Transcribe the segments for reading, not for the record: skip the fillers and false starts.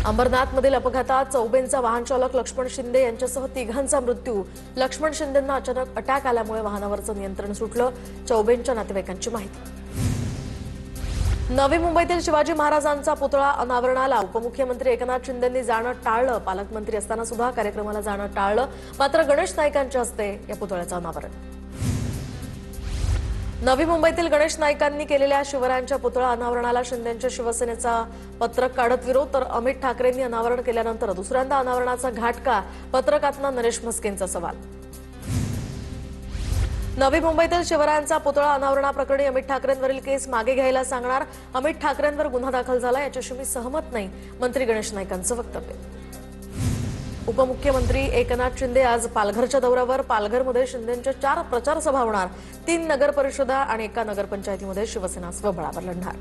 अंबरनाथमधील अपघातात चौबेंचा वाहन चालक लक्ष्मण शिंदे यांच्यासह तिघांचा मृत्यू। लक्ष्मण शिंदेंना अचानक अटॅक आल्यामुळे वाहनावरचं नियंत्रण सुटलं। चौबेंच्या नातेवाईकांची माहिती। नवी मुंबईतील शिवाजी महाराजांचा पुतळा अनावरणाला उपमुख्यमंत्री एकनाथ शिंदेंनी जाणं टाळलं। पालकमंत्री असताना सुद्धा कार्यक्रमाला जाणं टाळलं, मात्र गणेश नाईकांच्या हस्ते या पुतळ्याचं अनावरण। नवी मुंबईतील गणेश नाईकांनी केलेल्या शिवरायांच्या पुतळा अनावरणाला शिंदेंच्या शिवसेनेचा पत्रक काढत विरोध, तर अमित ठाकरेंनी अनावरण केल्यानंतर दुसऱ्यांदा अनावरणाचा घाट का? पत्रकातनं नरेश म्हस्केंचा सवाल। नवी मुंबईतील शिवरायांचा पुतळा अनावरणाप्रकरणी अमित ठाकरेंवरील केस मागे घ्यायला सांगणार। अमित ठाकरेंवर गुन्हा दाखल झाला, याच्याशी मी सहमत नाही, मंत्री गणेश नाईकांचं वक्तव्य। उपमुख्यमंत्री एकनाथ शिंदे आज पालघरच्या दौऱ्यावर। पालघरमध्ये शिंदेंच्या 4 प्रचार सभा होणार। 3 नगर परिषदा आणि 1 नगरपंचायतीमध्ये शिवसेना स्वबळावर लढणार।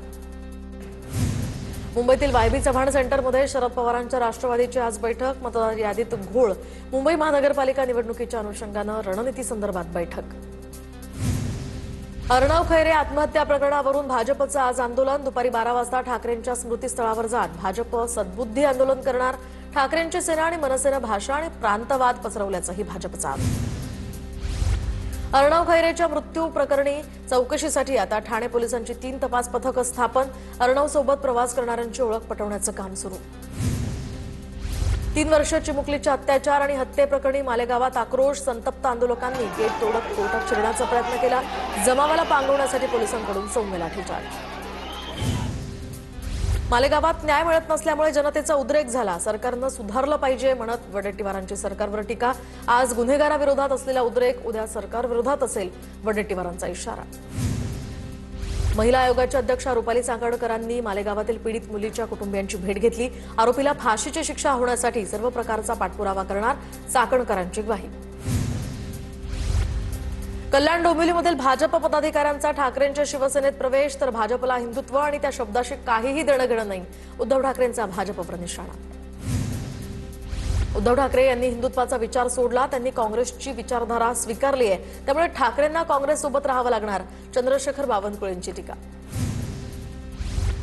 मुंबईतील वायबी चव्हाण सेंटरमध्ये शरद पवारांच्या राष्ट्रवादीची आज बैठक। मतदार यादीत घोळ। मुंबई महानगरपालिका निवडणुकीच्या अनुषंगानं रणनीती संदर्भात बैठक। अर्णव खैरे आत्महत्या प्रकरणावरून भाजपचं आज आंदोलन। दुपारी 12 वाजता ठाकरेंच्या स्मृतीस्थळावर जात भाजप सद्बुद्धी आंदोलन करणार। ठाकरेंची सेना आणि मनसेनं भाषा आणि प्रांतवाद पसरवल्याचंही भाजपचं आरोप। अर्णव खैरेच्या मृत्यू प्रकरणी चौकशीसाठी आता ठाणे पोलिसांची 3 तपास पथकं स्थापन। अर्णव सोबत प्रवास करणाऱ्यांची ओळख पटवण्याचं काम सुरू। 3 वर्षीय चिमुकलीच्या अत्याचार आणि हत्येप्रकरणी मालेगावात आक्रोश। संतप्त आंदोलकांनी गेट तोडत कोर्टात शिरण्याचा प्रयत्न केला। जमावाला पांगवण्यासाठी पोलिसांकडून सौम्य लाठीचार्ज। मालेगावात न्याय मिळत नसल्यामुळे जनतेचा उद्रेक झाला। सरकारनं सुधारलं पाहिजे म्हणत वडेट्टीवारांची सरकारवर टीका। आज गुन्हेगाराविरोधात असलेला उद्रेक उद्या सरकारविरोधात असेल, वडेट्टीवारांचा इशारा। महिला आयोगाच्या अध्यक्षा रुपाली चाकणकरांनी मालेगावातील पीडित मुलीच्या कुटुंबियांची भेट घेतली। आरोपीला फाशीची शिक्षा होण्यासाठी सर्व प्रकारचा पाठपुरावा करणार, चाकणकरांची ग्वाही। कल्याण डोंबिवलीमधील भाजप पदाधिकाऱ्यांचा ठाकरेंच्या शिवसेनेत प्रवेश, तर भाजपला हिंदुत्व आणि त्या शब्दाशी काहीही देणं घेणं नाही, उद्धव ठाकरेंचा भाजपवर निशाणा। उद्धव ठाकरे यांनी हिंदुत्वाचा विचार सोडला, त्यांनी काँग्रेसची विचारधारा स्वीकारली आहे, त्यामुळे ठाकरेंना काँग्रेससोबत राहावं लागणार, चंद्रशेखर बावनकुळेंची टीका।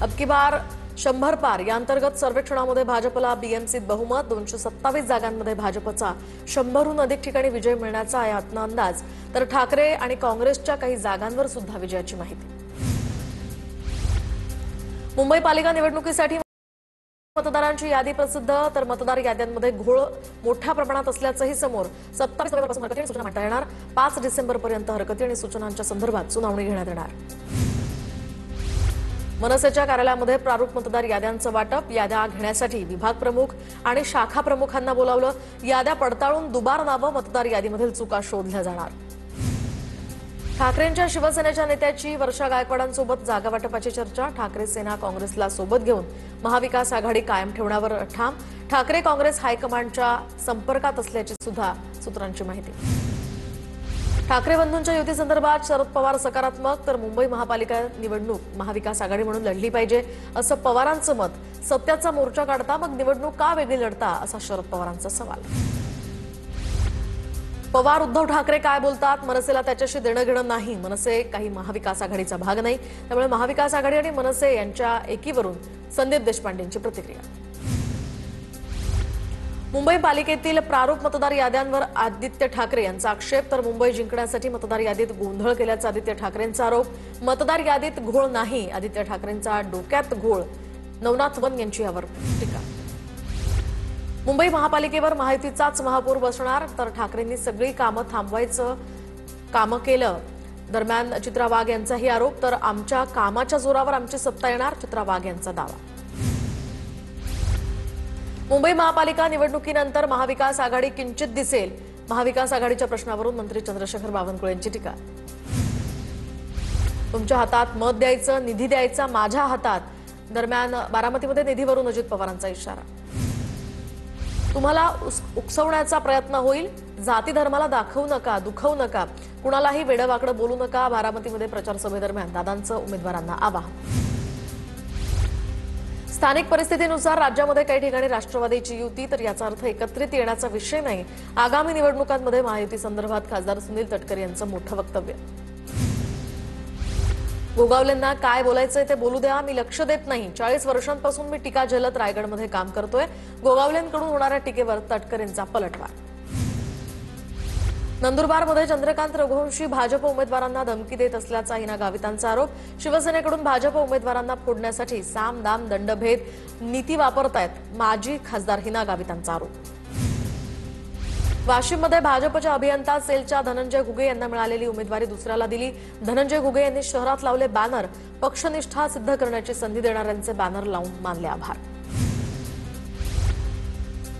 अब की बार 100 पार या अंतर्गत सर्वेक्षणामध्ये भाजपला बीएमसीत बहुमत। 227 जागांमध्ये भाजपचा 100हून अधिक ठिकाणी विजय मिळण्याचा यातनं अंदाज, तर ठाकरे आणि काँग्रेसच्या काही जागांवर सुद्धा विजयाची माहिती। मुंबई पालिका निवडणुकीसाठी मतदारांची यादी प्रसिद्ध, तर मतदार याद्यांमध्ये घोळ मोठ्या प्रमाणात असल्याचंही समोर। 27 नोव्हेंबरपासून हरकती आणि सूचना मांडता येणार। 5 डिसेंबरपर्यंत हरकती आणि सूचनांच्या संदर्भात सुनावणी घेण्यात येणार। मनसेच्या कार्यालयामध्ये प्रारूप मतदार याद्यांचं वाटप। याद्या घेण्यासाठी विभाग प्रमुख आणि शाखा प्रमुखांना बोलावलं। याद्या पडताळून दुबार नावं, मतदार यादीमधील चुका शोधल्या जाणार। ठाकरेंच्या शिवसेनेच्या नेत्याची वर्षा गायकवाडांसोबत जागा वाटपाची चर्चा। ठाकरे सेना काँग्रेसला सोबत घेऊन महाविकास आघाडी कायम ठेवण्यावर ठाम। ठाकरे काँग्रेस हायकमांडच्या संपर्कात असल्याची सुद्धा सूत्रांची माहिती। ठाकरे बंधूंच्या युतीसंदर्भात शरद पवार सकारात्मक, तर मुंबई महापालिका निवडणूक महाविकास आघाडी म्हणून लढली पाहिजे असं पवारांचं मत। सत्याचा मोर्चा काढता मग निवडणूक का वेगळी लढता, असा शरद पवारांचा सवाल। पवार उद्धव ठाकरे काय बोलतात? मनसेला त्याच्याशी देणं घेणं नाही, मनसे काही महाविकास आघाडीचा भाग नाही, त्यामुळे महाविकास आघाडी आणि मनसे यांच्या एकीवरून संदीप देशपांडेंची प्रतिक्रिया। मुंबई पालिकेतील प्रारूप मतदार याद्यांवर आदित्य ठाकरे यांचा आक्षेप, तर मुंबई जिंकण्यासाठी मतदार यादीत गोंधळ केल्याचा आदित्य ठाकरेंचा आरोप। मतदार यादीत घोळ नाही, आदित्य ठाकरेंचा डोक्यात घोळ, नवनाथ वन यांची यावर टीका। मुंबई महापालिकेवर महायुतीचाच महापौर बसणार, तर ठाकरेंनी सगळी कामं थांबवायचं कामं केलं। दरम्यान चित्रा वाघ यांचाही आरोप, तर आमच्या कामाच्या जोरावर आमची सत्ता येणार, चित्रा वाघ यांचा दावा। मुंबई महापालिका निवडणुकीनंतर महाविकास आघाडी किंचित दिसेल, महाविकास आघाडीच्या प्रश्नावरून मंत्री चंद्रशेखर बावनकुळेंची टीका। तुमच्या हातात मत द्यायचं, निधी द्यायचा माझ्या हातात। दरम्यान बारामतीमध्ये निधीवरून अजित पवारांचा इशारा। तुम्हाला उकसवण्याचा प्रयत्न होईल, जाती धर्माला दाखवू नका, दुखवू नका, कुणालाही वेडवाकडं बोलू नका, बारामतीमध्ये प्रचार सभेदरम्यान दादांचं उमेदवारांना आवाहन। स्थानिक परिस्थितीनुसार राज्यामध्ये काही ठिकाणी राष्ट्रवादीची युती, तर याचा अर्थ एकत्रित येण्याचा विषय नाही। आगामी निवडणुकांमध्ये महायुती संदर्भात खासदार सुनील तटकरे यांचं मोठं वक्तव्य। गोगावलेंना काय बोलायचंय ते बोलू द्या, मी लक्ष देत नाही. 40 वर्षांपासून मी टीका झेलत रायगडमध्ये काम करतोय. गोगावलेंकडून होणाऱ्या टीकेवर तटकरेंचा पलटवार. नंदुरबारमध्ये चंद्रकांत रघुवंशी भाजप उमेदवारांना धमकी देत असल्याचा हिना गावितांचा आरोप. शिवसेनेकडून भाजप उमेदवारांना फोडण्यासाठी साम दाम दंडभेद नीती वापरतायत माजी खासदार हिना गावितांचा आरोप. वाशिममध्ये भाजपच्या अभियंता सेलच्या धनंजय घुगे यांना मिळालेली उमेदवारी दुसऱ्याला दिली. धनंजय घुगे यांनी शहरात लावले बॅनर. पक्षनिष्ठा सिद्ध करण्याची संधी देणाऱ्यांचे बॅनर लावून मानले आभार.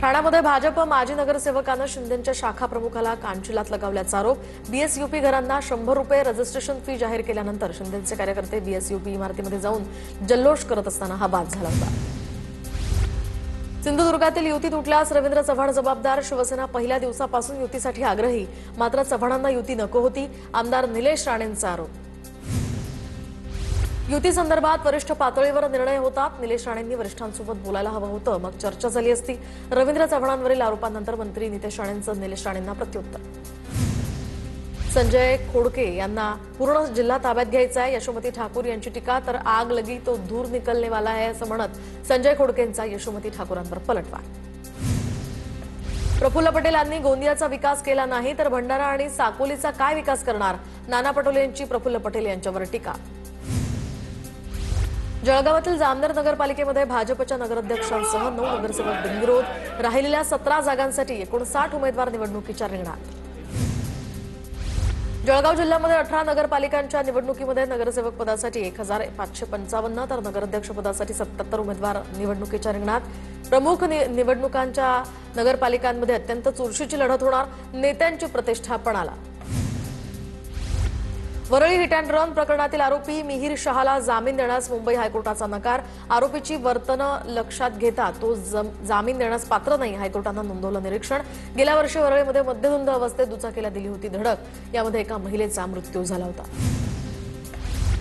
ठाण्यामध्ये भाजप माजी नगरसेवकानं शिंदेंच्या शाखा प्रमुखाला कानशिलात लगावल्याचा आरोप. बीएसयूपी घरांना 100 रुपये रजिस्ट्रेशन फी जाहीर केल्यानंतर शिंदेंचे कार्यकर्ते बीएसयूपी इमारतीमध्ये जाऊन जल्लोष करत असताना हा वाद झाला होता. सिंधुदुर्गातील युती तुटल्यास रवींद्र चव्हाण जबाबदार. शिवसेना पहिल्या दिवसापासून युतीसाठी आग्रही, मात्र चव्हाणांना युती नको होती. आमदार निलेश राणेंचा आरोप. युती संदर्भात वरिष्ठ पातळीवर निर्णय होतात. निलेश राणेंनी वरिष्ठांसोबत बोलायला हवं होतं, मग चर्चा झाली असती. रवींद्र चव्हाणांवरील आरोपांनंतर मंत्री नितेश राणेंचं निलेश राणेंना प्रत्युत्तर. संजय खोडके यांना पूर्ण जिल्हा ताब्यात घ्यायचा आहे. यशोमती ठाकूर यांची टीका, तर आग लगी तो धूर निकलने वाला है असं म्हणत संजय खोडकेंचा यशोमती ठाकूरांवर पलटवार. प्रफुल्ल पटेल यांनी गोंदियाचा विकास केला नाही तर भंडारा आणि साकोलीचा काय विकास करणार. नाना पटोले यांची प्रफुल्ल पटेल यांच्यावर टीका. जळगावातील जामनेर नगरपालिकेमध्ये भाजपच्या नगराध्यक्षांसह 9 नगरसेवक बिनविरोध. राहिलेल्या 17 जागांसाठी 59 उमेदवार निवडणुकीच्या रिंगणात. जळगाव जिल्ह्यामध्ये 18 नगरपालिकांच्या निवडणुकीमध्ये नगरसेवक पदासाठी 1555 तर नगराध्यक्ष पदासाठी 77 उमेदवार निवडणुकीच्या रिंगणात. प्रमुख निवडणुकांच्या नगरपालिकांमध्ये अत्यंत चुरशीची लढत होणार. नेत्यांची प्रतिष्ठा पणाला. वरळी हिट अँड रन प्रकरणातील आरोपी मिहीर शहाला जामीन देण्यास मुंबई हायकोर्टाचा नकार. आरोपीची वर्तनं लक्षात घेता तो जामीन देण्यास पात्र नाही. हायकोर्टानं नोंदवलं निरीक्षण. गेल्या वर्षी वरळीमध्ये मद्यधुंद अवस्थेत दुचाकीला दिली होती धडक. यामध्ये एका महिलेचा मृत्यू झाला होता.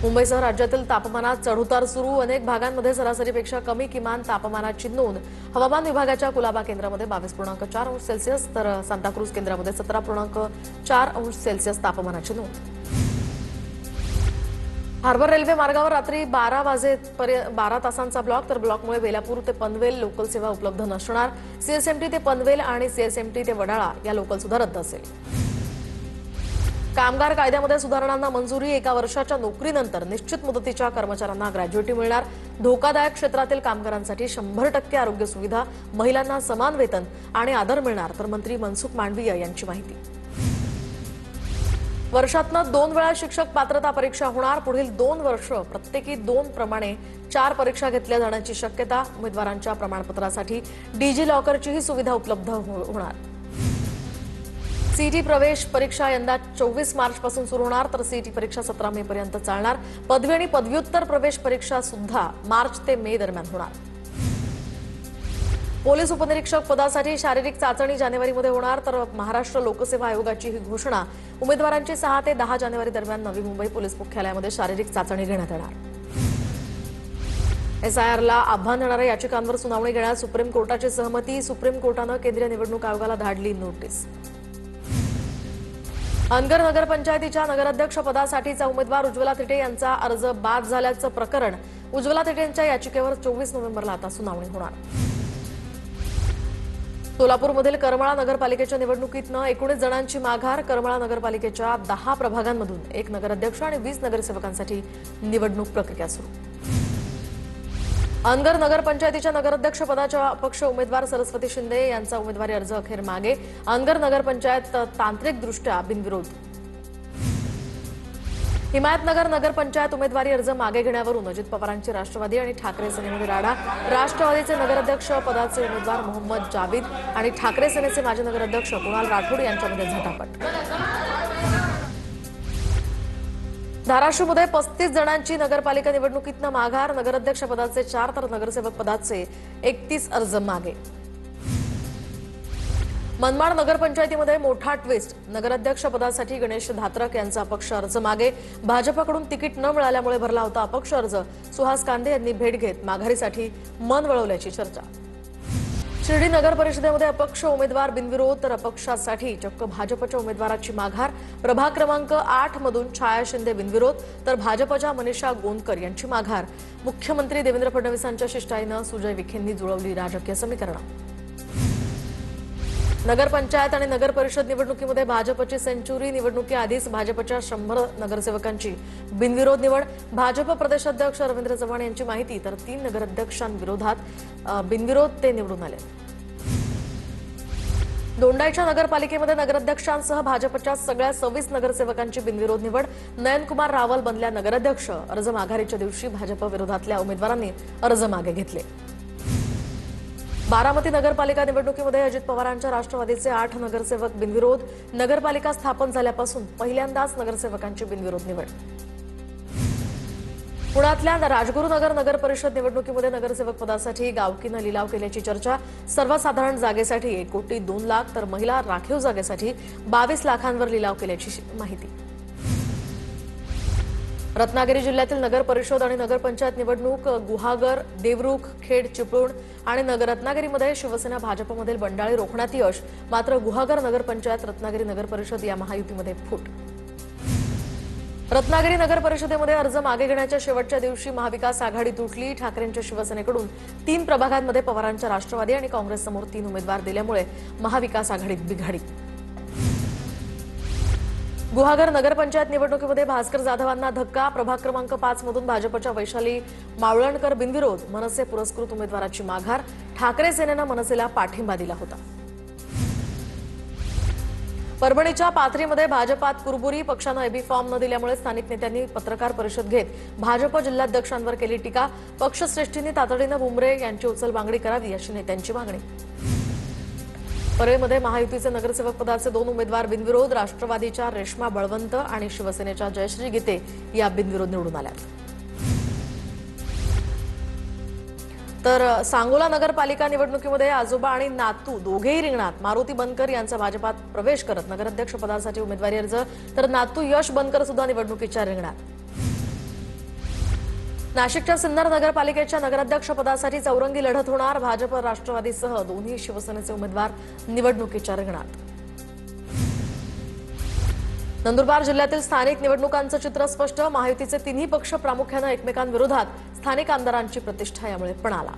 मुंबईसह राज्यातील तापमानात चढउतार सुरू. अनेक भागांमध्ये सरासरीपेक्षा कमी किमान तापमानाची नोंद. हवामान विभागाच्या कुलाबा केंद्रामध्ये 22.4 अंश सेल्सिअस तर सांताक्रूज केंद्रामध्ये 17.4 अंश सेल्सिअस तापमानाची नोंद. हार्बर रेल्वे मार्गावर रात्री 12 तासांचा ब्लॉक, तर ब्लॉकमुळे बेलापूर ते पनवेल लोकल सेवा उपलब्ध नसणार. सीएसएमटी ते पनवेल आणि सीएसएमटी ते वडाळा या लोकल सुद्धा रद्द असेल. कामगार कायद्यामध्ये सुधारणांना मंजुरी. 1 वर्षाच्या नोकरीनंतर निश्चित मुदतीच्या कर्मचाऱ्यांना ग्रॅज्युएटी मिळणार. धोकादायक क्षेत्रातील कामगारांसाठी 100% आरोग्य सुविधा. महिलांना समान वेतन आणि आदर मिळणार, तर मंत्री मनसुख मांडवीय यांची माहिती. वर्षातनं 2 वेळा शिक्षक पात्रता परीक्षा होणार. पुढील 2 वर्ष प्रत्येकी 2 प्रमाणे 4 परीक्षा घेतल्या जाण्याची शक्यता. उमेदवारांच्या प्रमाणपत्रासाठी डिजी लॉकरचीही सुविधा उपलब्ध होणार. सीईटी प्रवेश परीक्षा यंदा 24 मार्चपासून सुरू होणार, तर सीईटी परीक्षा 17 मे पर्यंत चालणार. पदवी आणि पदव्युत्तर प्रवेश परीक्षा सुद्धा मार्च ते मे दरम्यान होणार. पोलीस उपनिरीक्षक पदासाठी शारीरिक चाचणी जानेवारीमध्ये होणार, तर महाराष्ट्र लोकसेवा आयोगाची ही घोषणा. उमेदवारांची 6 ते 10 जानेवारी दरम्यान नवी मुंबई पोलीस मुख्यालयामध्ये शारीरिक चाचणी घेण्यात येणार. एसआयआरला आव्हान देणाऱ्या याचिकांवर सुनावणी घेण्यास सुप्रीम कोर्टाची सहमती. सुप्रीम कोर्टानं केंद्रीय निवडणूक आयोगाला धाडली नोटीस. अनगर नगरपंचायतीच्या नगराध्यक्ष पदासाठीचा उमेदवार उज्ज्वला थिटे यांचा अर्ज बाद झाल्याचं प्रकरण. उज्ज्वला थिटे यांच्या याचिकेवर 24 नोव्हेंबरला आता सुनावणी होणार. सोलापूरमधील करमाळा नगरपालिकेच्या निवडणुकीतनं 19 जणांची माघार. करमाळा नगरपालिकेच्या 10 प्रभागांमधून 1 नगराध्यक्ष आणि 20 नगरसेवकांसाठी निवडणूक प्रक्रिया सुरू. अनगर नगरपंचायतीच्या नगराध्यक्ष पदाच्या अपक्ष उमेदवार सरस्वती शिंदे यांचा उमेदवारी अर्ज अखेर मागे. अनगर नगरपंचायत तांत्रिकदृष्ट्या बिनविरोध. हिमायतनगर नगरपंचायत उमेदवारी अर्ज मागे घेण्यावरून अजित पवारांची राष्ट्रवादी आणि ठाकरे सेनेमध्ये राडा. राष्ट्रवादीचे नगराध्यक्ष पदाचे उमेदवार मोहम्मद जावेद आणि ठाकरे सेनेचे माजी नगराध्यक्ष कुणाल राठोड यांच्यामध्ये झटापट. धाराशिवमध्ये 35 जणांची नगरपालिका निवडणुकीतनं माघार. नगराध्यक्ष पदाचे 4 तर नगरसेवक पदाचे 31 अर्ज मागे. मनमाड नगरपंचायतीमध्ये मोठा ट्विस्ट. नगराध्यक्ष पदासाठी गणेश धात्रक यांचा अपक्ष अर्ज मागे. भाजपकडून तिकीट न मिळाल्यामुळे भरला होता अपक्ष अर्ज. सुहास कांदे यांनी भेट घेत माघारीसाठी मन वळवल्याची चर्चा. शिर्डी नगर परिषदेमध्ये अपक्ष उमेदवार बिनविरोध तर अपक्षासाठी चक्क भाजपच्या उमेदवाराची माघार। प्रभाग क्रमांक 8 मधून छाया शिंदे बिनविरोध तर भाजपच्या मनीषा गोंदकर यांची माघार। मुख्यमंत्री देवेंद्र फडणवीसांच्या शिष्टाईनं सुजय विखेंनी जुळवली राजकीय समीकरणं। नगरपंचायत आणि नगर परिषद निवडणुकीमध्ये भाजपची सेंचुरी। निवडणुकीआधीच भाजपच्या 100 नगरसेवकांची बिनविरोध निवड। भाजप प्रदेशाध्यक्ष रवींद्र चव्हाण यांची माहिती तर 3 नगराध्यक्षांविरोधात बिनविरोध ते निवडून आले। दोंडाईच्या नगरपालिकेमध्ये नगराध्यक्षांसह भाजपच्या सगळ्या 26 नगरसेवकांची बिनविरोध निवड। नयनकुमार रावल बनल्या नगराध्यक्ष। अर्ज माघारीच्या दिवशी भाजप विरोधातल्या उमेदवारांनी अर्ज मागे घेतले। बारामती नगरपालिका निवडणुकीमध्ये अजित पवारांच्या राष्ट्रवादीचे 8 नगरसेवक बिनविरोध। नगरपालिका स्थापन झाल्यापासून पहिल्यांदाच नगरसेवकांची बिनविरोध निवड। पुण्यातल्या राजगुरुनगर नगर परिषद निवडणुकीमध्ये नगरसेवक पदासाठी गावकीनं लिलाव केल्याची चर्चा। सर्वसाधारण जागेसाठी 1,02,00,000 तर महिला राखीव जागेसाठी 22 लाखांवर लिलाव केल्याची माहिती। रत्नागिरी जिल्ह्यातील नगर परिषद आणि नगरपंचायत निवडणूक। गुहागर, देवरुख, खेड, चिपळूण आणि रत्नागिरीमध्ये शिवसेना भाजपमधील बंडाळी रोखण्यात यश। मात्र गुहागर नगरपंचायत रत्नागिरी नगर परिषद या महायुतीमध्ये फूट। रत्नागिरी नगर परिषदेमध्ये अर्ज मागे घेण्याच्या शेवटच्या दिवशी महाविकास आघाडी तुटली। ठाकरेंच्या शिवसेनेकडून 3 प्रभागांमध्ये पवारांच्या राष्ट्रवादी आणि काँग्रेससमोर 3 उमेदवार दिल्यामुळे महाविकास आघाडीत बिघाडी। गुहागर नगरपंचायत निवडणुकीमध्ये भास्कर जाधवांना धक्का। प्रभाग क्रमांक 5 मधून भाजपच्या वैशाली मावळणकर बिनविरोध। मनसे पुरस्कृत उमेदवाराची माघार। ठाकरे सेनेनं मनसेला पाठिंबा दिला होता। परभणीच्या पाथरीमध्ये भाजपात कुरबुरी। पक्षानं एबी फॉर्म न दिल्यामुळे स्थानिक नेत्यांनी पत्रकार परिषद घेत भाजप जिल्हाध्यक्षांवर केली टीका। पक्षश्रेष्ठींनी तातडीनं बुमरे यांची उचलबांगडी करावी अशी नेत्यांची मागणी। परळीमध्ये महायुतीचे नगरसेवक पदाचे 2 उमेदवार बिनविरोध। राष्ट्रवादीच्या रेश्मा बळवंत आणि शिवसेनेच्या जयश्री गीते या बिनविरोध निवडून आल्या। तर सांगोला नगरपालिका निवडणुकीमध्ये आजोबा आणि नातू दोघेही रिंगणात। मारुती बनकर यांचा भाजपात प्रवेश करत नगराध्यक्ष पदासाठी उमेदवारी अर्ज तर नातू यश बनकर सुद्धा निवडणुकीच्या रिंगणात। नाशिकच्या सिन्नर नगरपालिकेच्या नगराध्यक्ष पदासाठी चौरंगी लढत होणार। भाजप राष्ट्रवादीसह दोन्ही शिवसेनेचे उमेदवार निवडणुकीच्या रिंगणात। नंदुरबार जिल्ह्यातील स्थानिक निवडणुकांचं चित्र स्पष्ट। महायुतीचे 3ही पक्ष प्रामुख्यानं एकमेकांविरोधात। स्थानिक आमदारांची प्रतिष्ठा यामुळे पणाला।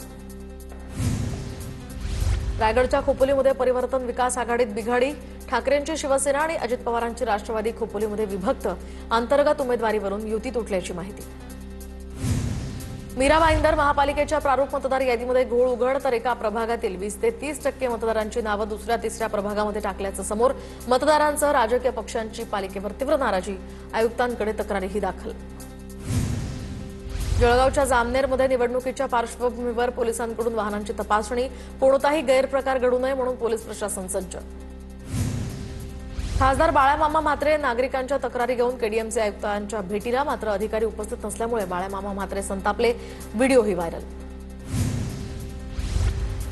रायगडच्या खोपोलीमध्ये परिवर्तन विकास आघाडीत बिघाडी। ठाकरेंची शिवसेना आणि अजित पवारांची राष्ट्रवादी खोपोलीमध्ये विभक्त। अंतर्गत उमेदवारीवरून युती तुटल्याची माहिती। मीरा भाईंदर महापालिकेच्या प्रारूप मतदार यादीमध्ये घोळ उघड तर एका प्रभागातील 20 ते 30% मतदारांची नावं दुसऱ्या तिसऱ्या प्रभागामध्ये टाकल्याचं समोर। मतदारांसह राजकीय पक्षांची पालिकेवर तीव्र नाराजी। आयुक्तांकडे तक्रारीही दाखल। जळगावच्या जामनेरमध्ये निवडणुकीच्या पार्श्वभूमीवर पोलिसांकडून वाहनांची तपासणी। कोणताही गैरप्रकार घडू नये म्हणून पोलीस प्रशासन सज्ज। खासदार बाळामामा म्हात्रे नागरिकांच्या तक्रारी घेऊन केडीएमचे आयुक्तांच्या भेटीला। मात्र अधिकारी उपस्थित नसल्यामुळे बाळामामा म्हात्रे संतापले। व्हिडिओही व्हायरल।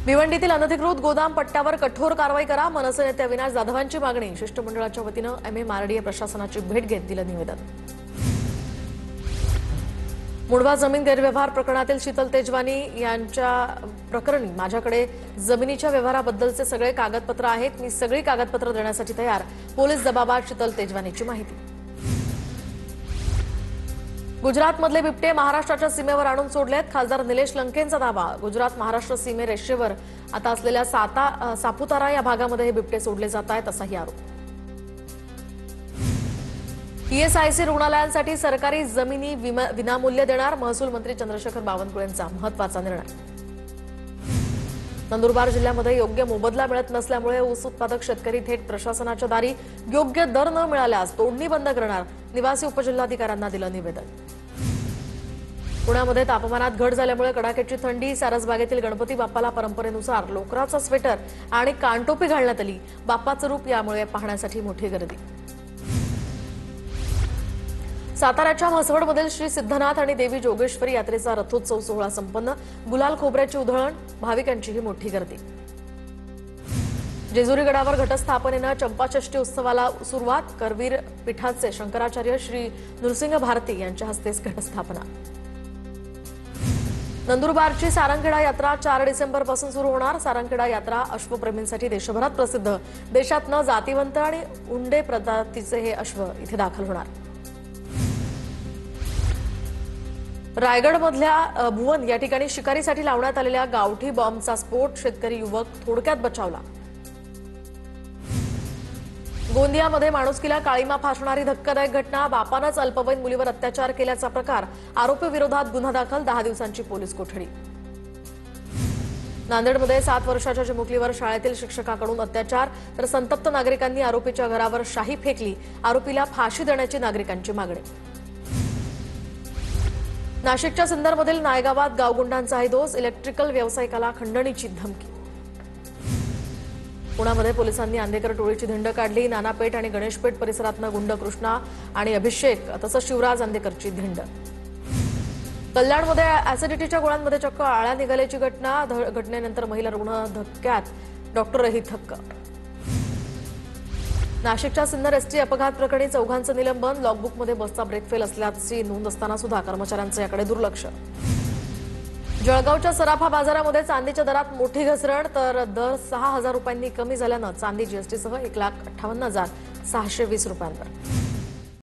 भिवंडीतील अनधिकृत गोदाम पट्ट्यावर कठोर कारवाई करा। मनसे नेते अविनाश जाधवांची मागणी। शिष्टमंडळाच्या वतीनं MMRDA प्रशासनाची भेट घेत दिलं निवेदन। मुंडवा जमीन गैरव्यवहार प्रकरणातील शीतल तेजवानी यांच्या प्रकरणी माझ्याकडे जमिनीच्या व्यवहाराबद्दलचे सगळे कागदपत्र आहेत। मी सगळी कागदपत्र देण्यासाठी तयार। पोलीस दबावात शीतल तेजवानीची माहिती। गुजरातमधले बिबटे महाराष्ट्राच्या सीमेवर आणून सोडलेत। खासदार निलेश लंकेंचा दावा। गुजरात महाराष्ट्र सीमेरेषेवर आता असलेल्या सापुतारा या भागामध्ये हे बिबटे सोडले जात आहेत असाही आरोप। ESIC रुग्णालयांसाठी सरकारी जमिनी विनामूल्य देणार। महसूल मंत्री चंद्रशेखर बावनकुळेंचा महत्त्वाचा निर्णय। नंदुरबार जिल्ह्यामध्ये योग्य मोबदला मिळत नसल्यामुळे ऊस उत्पादक शेतकरी थेट प्रशासनाच्या दारी। योग्य दर न मिळाल्यास तोडणी बंद करणार। निवासी उपजिल्हाधिकाऱ्यांना दिलं निवेदन। पुण्यामध्ये तापमानात घट झाल्यामुळे कडाक्याची थंडी। सारसबागेतील गणपती बाप्पाला परंपरेनुसार लोकराचा स्वेटर आणि कानटोपी घालण्यात आली। बाप्पाचं रूप यामुळे पाहण्यासाठी मोठी गर्दी। साताऱ्याच्या म्हसवडमधील श्री सिद्धनाथ आणि देवी जोगेश्वरी यात्रेचा रथोत्सव सोहळा संपन्न। गुलाल खोबऱ्याची उधळण। भाविकांचीही मोठी गर्दी। जेजुरी गडावर घटस्थापनेनं चंपाषष्ठी उत्सवाला सुरुवात। करवीर पीठाचे शंकराचार्य श्री नृसिंह भारती यांच्या हस्ते घटस्थापना। नंदुरबारची सारंगखेडा यात्रा 4 डिसेंबरपासून सुरू होणार। सारंगखेडा यात्रा अश्वप्रेमींसाठी देशभरात प्रसिद्ध। देशात न जातीवंत आणि उंडे प्रजातीचे हे अश्व इथे दाखल होणार। रायगडमधल्या भुवन या ठिकाणी शिकारीसाठी लावण्यात आलेल्या गावठी बॉम्बचा स्फोट, शेतकरी युवक थोडक्यात बचावला। गोंदियामध्ये माणुसकीला काळीमा फासणारी धक्कादायक घटना, बापानंच अल्पवयीन मुलीवर अत्याचार केल्याचा प्रकार, आरोपी विरोधात गुन्हा दाखल, 10 दिवसांची पोलीस कोठडी। नांदेडमध्ये 7 वर्षाच्या चिमुकलीवर शाळेतील शिक्षकाकडून अत्याचार, तर संतप्त नागरिकांनी आरोपीच्या घरावर शाई फेकली, आरोपीला फाशी देण्याची नागरिकांची मागणी। नाशिकच्या सिन्नरमधील नायगावात गावगुंडांचा आहे दोष, इलेक्ट्रिकल व्यावसायिकाला खंडणीची धमकी। पुण्यामध्ये पोलिसांनी आंदेकर टोळीची धिंड काढली, नानापेठ आणि गणेशपेठ परिसरातनं गुंड कृष्णा आणि अभिषेक तसंच शिवराज आंदेकरची धिंड। कल्याणमध्ये ऍसिडिटीच्या गोळ्यांमध्ये चक्क आळ्या निघाल्याची घटना, घटनेनंतर महिला रुग्ण धक्क्यात, डॉक्टरही थक्क। नाशिकच्या सिन्नर एसटी अपघात प्रकरणी 4घांचं निलंबन, लॉगबुकमध्ये बसचा ब्रेक फेल असल्याची नोंद असताना सुद्धा कर्मचाऱ्यांचं याकडे दुर्लक्ष। जळगावच्या सराफा बाजारामध्ये चांदीच्या दरात मोठी घसरण, तर दर 6,000 रुपयांनी कमी झाल्यानं चांदी जीएसटीसह 1,58,620 रुपयांवर।